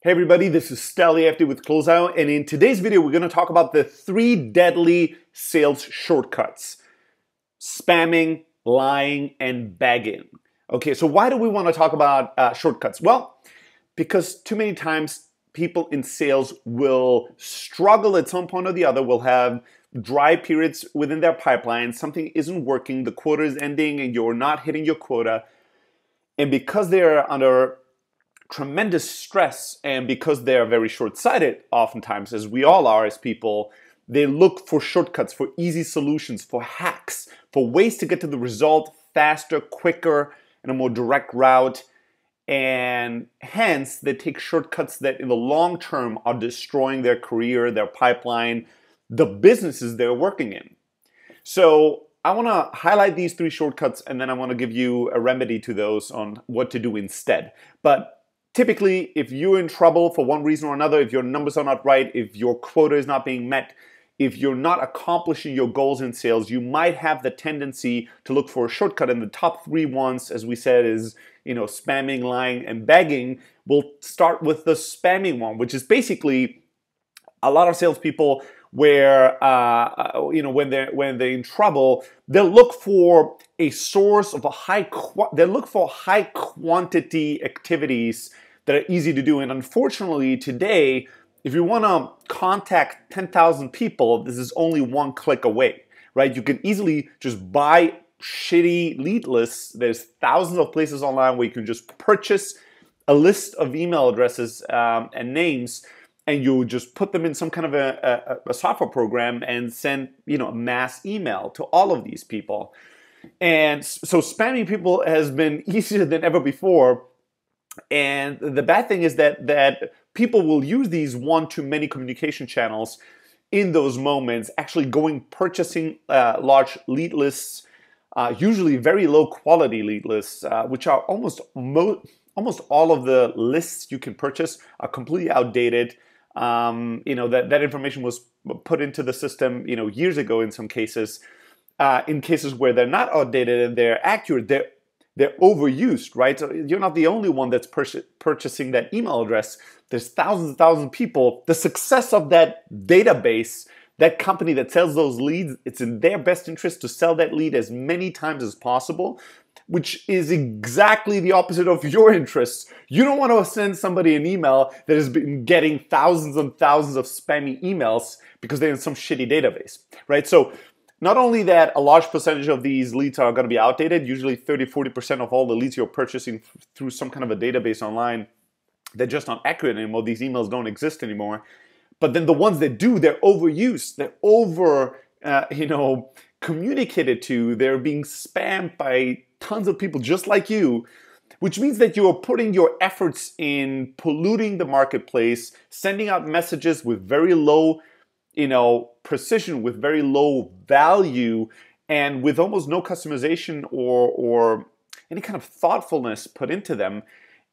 Hey everybody, this is Steli FD with Closeout, and in today's video we're going to talk about the 3 deadly sales shortcuts: spamming, lying, and begging. Okay, so why do we want to talk about shortcuts? Well, because too many times people in sales will struggle at some point or the other, will have dry periods within their pipeline, something isn't working, the quota is ending and you're not hitting your quota, and because they're under tremendous stress, and because they are very short-sighted oftentimes, as we all are as people, they look for shortcuts, for easy solutions, for hacks, for ways to get to the result faster, quicker, in a more direct route. And hence, they take shortcuts that in the long term are destroying their career, their pipeline, the businesses they're working in. So I want to highlight these 3 shortcuts, and then I want to give you a remedy to those on what to do instead. But typically, if you're in trouble for one reason or another, if your numbers are not right, if your quota is not being met, if you're not accomplishing your goals in sales, you might have the tendency to look for a shortcut. And the top 3 ones, as we said, is spamming, lying, and begging. We'll start with the spamming one, which is basically a lot of salespeople where when they're in trouble, they'll look for a source of they look for high quantity activities that are easy to do. And unfortunately today, if you want to contact 10,000 people, this is only one click away, right? You can easily just buy shitty lead lists. There's thousands of places online where you can just purchase a list of email addresses and names, and you just put them in some kind of a software program and send a mass email to all of these people. And so spamming people has been easier than ever before. And the bad thing is that people will use these one-to-many communication channels in those moments, actually purchasing large lead lists, usually very low quality lead lists, which are almost all of the lists you can purchase are completely outdated. That information was put into the system, years ago in some cases. In cases where they're not outdated and they're accurate, they're overused, right? So you're not the only one that's purchasing that email address. There's thousands and thousands of people. The success of that database, that company that sells those leads, it's in their best interest to sell that lead as many times as possible, which is exactly the opposite of your interests. You don't want to send somebody an email that has been getting thousands and thousands of spammy emails because they're in some shitty database, right? So not only that, a large percentage of these leads are going to be outdated, usually 30-40% of all the leads you're purchasing through some kind of a database online, they're just not accurate anymore. These emails don't exist anymore. But then the ones that do, they're overused. They're communicated to. They're being spammed by tons of people just like you, which means that you're putting your efforts in polluting the marketplace, sending out messages with very low precision, with very low value, and with almost no customization or any kind of thoughtfulness put into them.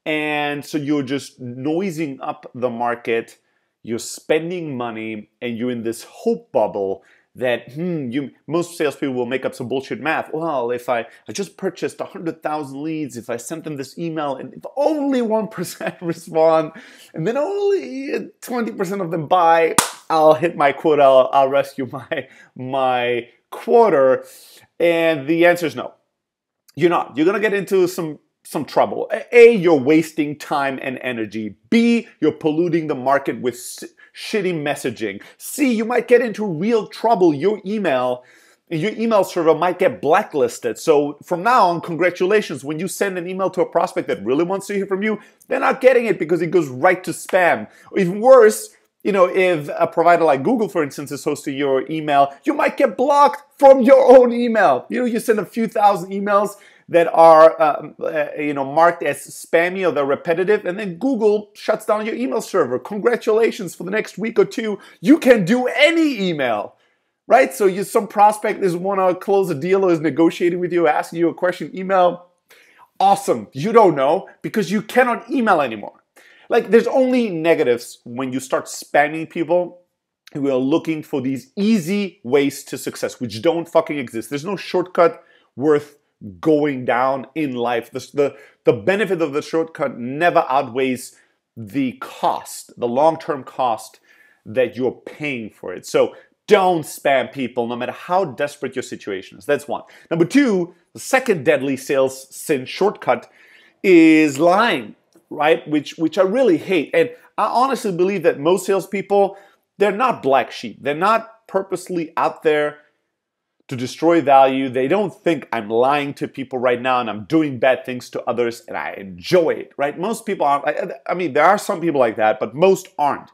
And so you're just noising up the market, you're spending money, and you're in this hope bubble that most salespeople will make up some bullshit math. Well, if I just purchased 100,000 leads, if I sent them this email, and if only 1% respond, and then only 20% of them buy, I'll hit my quota. I'll rescue my quota. And the answer is no. You're not. You're gonna get into some trouble. A, you're wasting time and energy. B, you're polluting the market with shitty messaging. C, you might get into real trouble. Your email server might get blacklisted. So from now on, congratulations. When you send an email to a prospect that really wants to hear from you, they're not getting it because it goes right to spam. Or even worse, if a provider like Google, for instance, is hosting your email, you might get blocked from your own email. You send a few thousand emails that are marked as spammy or they're repetitive, and then Google shuts down your email server. Congratulations, for the next week or two, you can do any email, right? So some prospect is want to close a deal or is negotiating with you, asking you a question, email. Awesome. You don't know because you cannot email anymore. Like, there's only negatives when you start spamming people who are looking for these easy ways to success, which don't fucking exist. There's no shortcut worth going down in life. The benefit of the shortcut never outweighs the cost, the long-term cost that you're paying for it. So don't spam people no matter how desperate your situation is. That's one. Number two, the second deadly sales sin shortcut is lying, right? Which I really hate. And I honestly believe that most salespeople, they're not black sheep. They're not purposely out there to destroy value. They don't think I'm lying to people right now and I'm doing bad things to others and I enjoy it, right? Most people aren't. I mean, there are some people like that, but most aren't.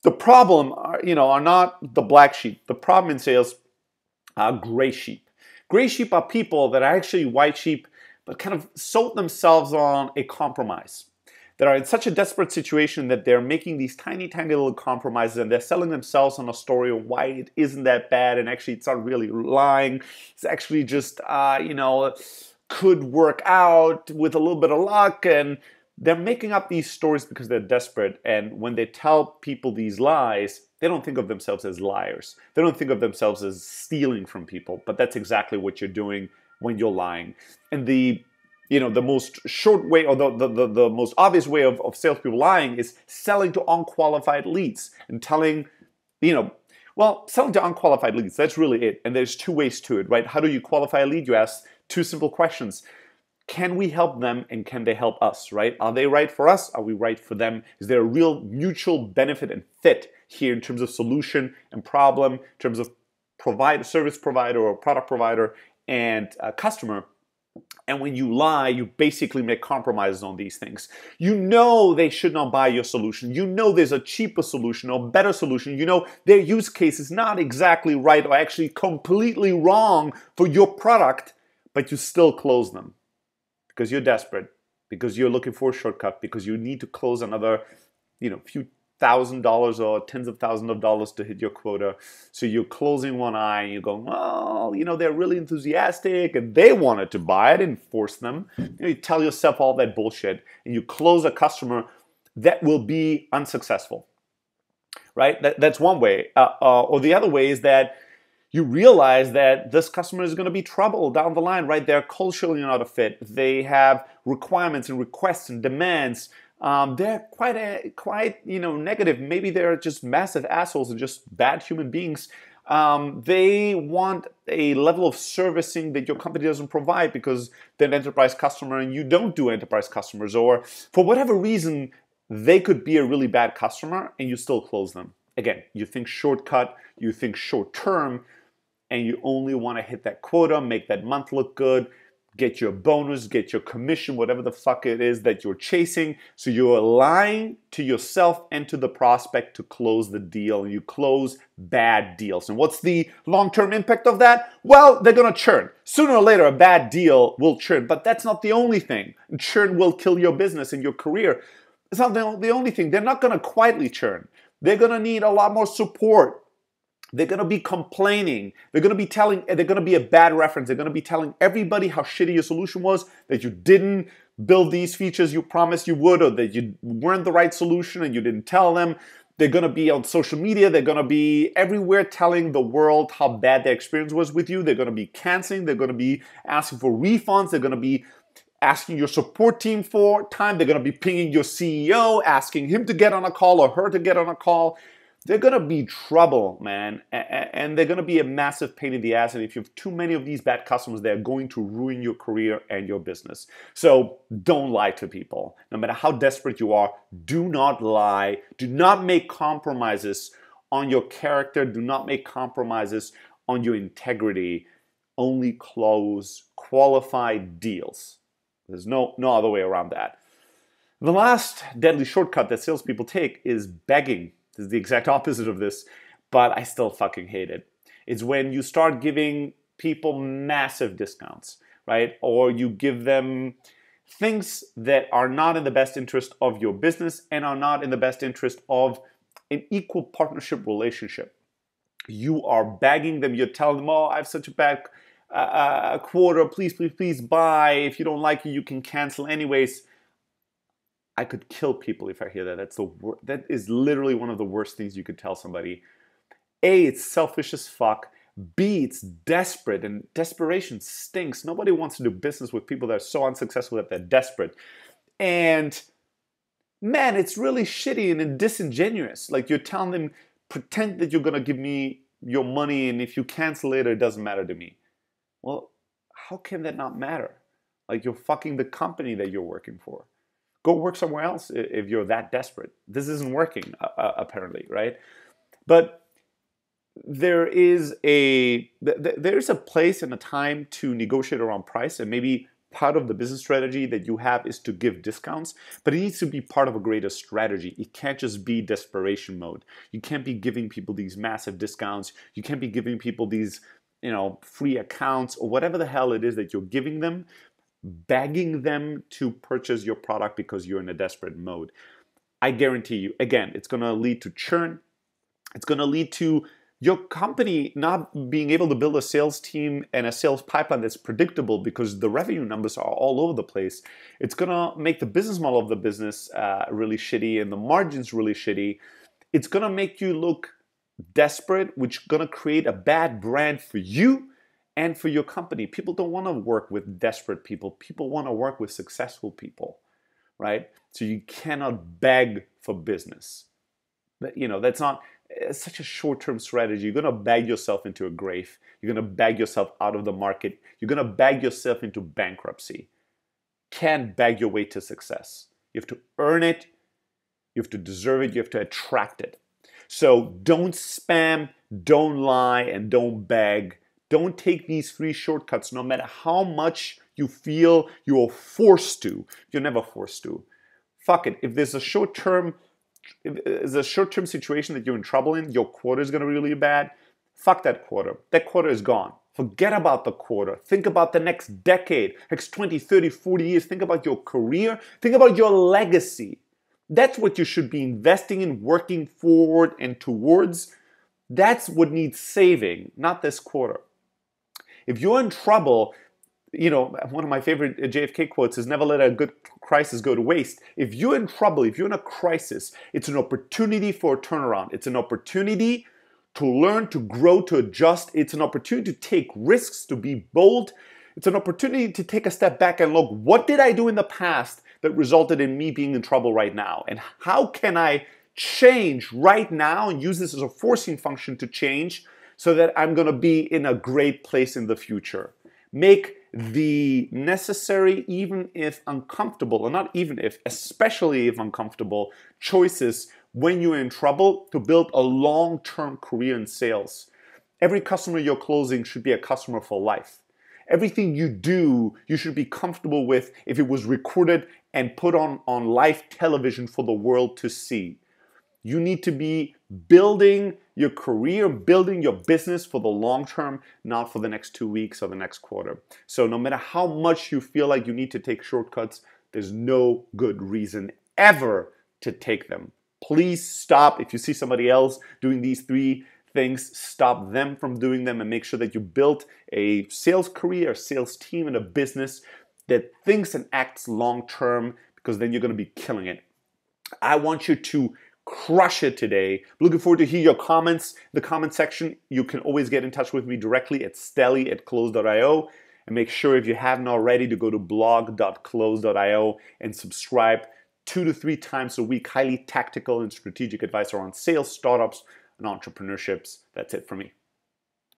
The problem are not the black sheep. The problem in sales are gray sheep. Gray sheep are people that are actually white sheep, but kind of sold themselves on a compromise. That are in such a desperate situation that they're making these tiny, tiny little compromises and they're selling themselves on a story of why it isn't that bad and actually it's not really lying. It's actually just, could work out with a little bit of luck, and they're making up these stories because they're desperate. And when they tell people these lies, they don't think of themselves as liars. They don't think of themselves as stealing from people, but that's exactly what you're doing when you're lying. And the most short way, or the most obvious way of salespeople lying is selling to unqualified leads and selling to unqualified leads. That's really it. And there's two ways to it, right? How do you qualify a lead? You ask two simple questions. Can we help them and can they help us, right? Are they right for us? Are we right for them? Is there a real mutual benefit and fit here in terms of solution and problem, in terms of service provider or product provider and customer? And when you lie, you basically make compromises on these things. You know they should not buy your solution. You know there's a cheaper solution or better solution. You know their use case is not exactly right or actually completely wrong for your product, but you still close them because you're desperate, because you're looking for a shortcut, because you need to close another, few $1,000 or tens of thousands of dollars to hit your quota. So you're closing one eye and you're going, well, they're really enthusiastic and they wanted to buy. I didn't force them. You tell yourself all that bullshit and you close a customer that will be unsuccessful, right? That's one way. Or the other way is that you realize that this customer is going to be trouble down the line, right? They're culturally not a fit. They have requirements and requests and demands. They're quite negative. Maybe they're just massive assholes and just bad human beings. They want a level of servicing that your company doesn't provide because they're an enterprise customer and you don't do enterprise customers, or for whatever reason, they could be a really bad customer and you still close them. Again, you think shortcut, you think short term, and you only want to hit that quota, make that month look good, get your bonus, get your commission, whatever the fuck it is that you're chasing. So you're lying to yourself and to the prospect to close the deal. You close bad deals. And what's the long-term impact of that? Well, they're going to churn. Sooner or later, a bad deal will churn, but that's not the only thing. Churn will kill your business and your career. It's not the only thing. They're not going to quietly churn. They're going to need a lot more support. They're going to be complaining. They're going to be a bad reference. They're going to be telling everybody how shitty your solution was, that you didn't build these features you promised you would, or that you weren't the right solution and you didn't tell them. They're going to be on social media. They're going to be everywhere telling the world how bad their experience was with you. They're going to be canceling. They're going to be asking for refunds. They're going to be asking your support team for time. They're going to be pinging your CEO, asking him to get on a call or her to get on a call. They're going to be trouble, man, and they're going to be a massive pain in the ass. And if you have too many of these bad customers, they're going to ruin your career and your business. So don't lie to people. No matter how desperate you are, do not lie. Do not make compromises on your character. Do not make compromises on your integrity. Only close qualified deals. There's no other way around that. The last deadly shortcut that salespeople take is begging. This is the exact opposite of this, but I still fucking hate it. It's when you start giving people massive discounts, right? Or you give them things that are not in the best interest of your business and are not in the best interest of an equal partnership relationship. You are begging them. You're telling them, oh, I have such a bad quarter. Please, please, please buy. If you don't like it, you can cancel anyways. I could kill people if I hear that. That is literally one of the worst things you could tell somebody. A, it's selfish as fuck. B, it's desperate, and desperation stinks. Nobody wants to do business with people that are so unsuccessful that they're desperate. And man, it's really shitty and disingenuous. Like you're telling them, pretend that you're gonna give me your money, and if you cancel it, it doesn't matter to me. Well, how can that not matter? Like you're fucking the company that you're working for. Go work somewhere else if you're that desperate. This isn't working, apparently, right? But there's a place and a time to negotiate around price, and maybe part of the business strategy that you have is to give discounts, but it needs to be part of a greater strategy. It can't just be desperation mode. You can't be giving people these massive discounts. You can't be giving people these, free accounts or whatever the hell it is that you're giving them, begging them to purchase your product because you're in a desperate mode. I guarantee you, again, it's going to lead to churn. It's going to lead to your company not being able to build a sales team and a sales pipeline that's predictable because the revenue numbers are all over the place. It's going to make the business model of the business really shitty and the margins really shitty. It's going to make you look desperate, which is going to create a bad brand for you and for your company. People don't want to work with desperate people. People want to work with successful people, right? So you cannot beg for business. That's not such a short-term strategy. You're going to bag yourself into a grave. You're going to bag yourself out of the market. You're going to bag yourself into bankruptcy. Can't bag your way to success. You have to earn it. You have to deserve it. You have to attract it. So don't spam, don't lie, and don't beg. Don't take these free shortcuts no matter how much you feel you're forced to. You're never forced to. Fuck it. If there's a short-term situation that you're in trouble in, your quarter is going to be really bad, fuck that quarter. That quarter is gone. Forget about the quarter. Think about the next decade, next 20, 30, 40 years. Think about your career. Think about your legacy. That's what you should be investing in, working forward and towards. That's what needs saving, not this quarter. If you're in trouble, one of my favorite JFK quotes is never let a good crisis go to waste. If you're in trouble, if you're in a crisis, it's an opportunity for a turnaround. It's an opportunity to learn, to grow, to adjust. It's an opportunity to take risks, to be bold. It's an opportunity to take a step back and look, what did I do in the past that resulted in me being in trouble right now? And how can I change right now and use this as a forcing function to change so that I'm going to be in a great place in the future? Make the necessary, even if uncomfortable, or not even if, especially if uncomfortable, choices when you're in trouble to build a long-term career in sales. Every customer you're closing should be a customer for life. Everything you do, you should be comfortable with if it was recorded and put on live television for the world to see. You need to be building your career, building your business for the long term, not for the next 2 weeks or the next quarter. So no matter how much you feel like you need to take shortcuts, there's no good reason ever to take them. Please stop. If you see somebody else doing these 3 things, stop them from doing them and make sure that you build a sales career, a sales team, and a business that thinks and acts long term, because then you're going to be killing it. I want you to crush it today. Looking forward to hear your comments in the comment section. You can always get in touch with me directly at stelly@close.io. And make sure, if you haven't already, to go to blog.close.io and subscribe 2 to 3 times a week. Highly tactical and strategic advice around sales, startups, and entrepreneurships. That's it for me.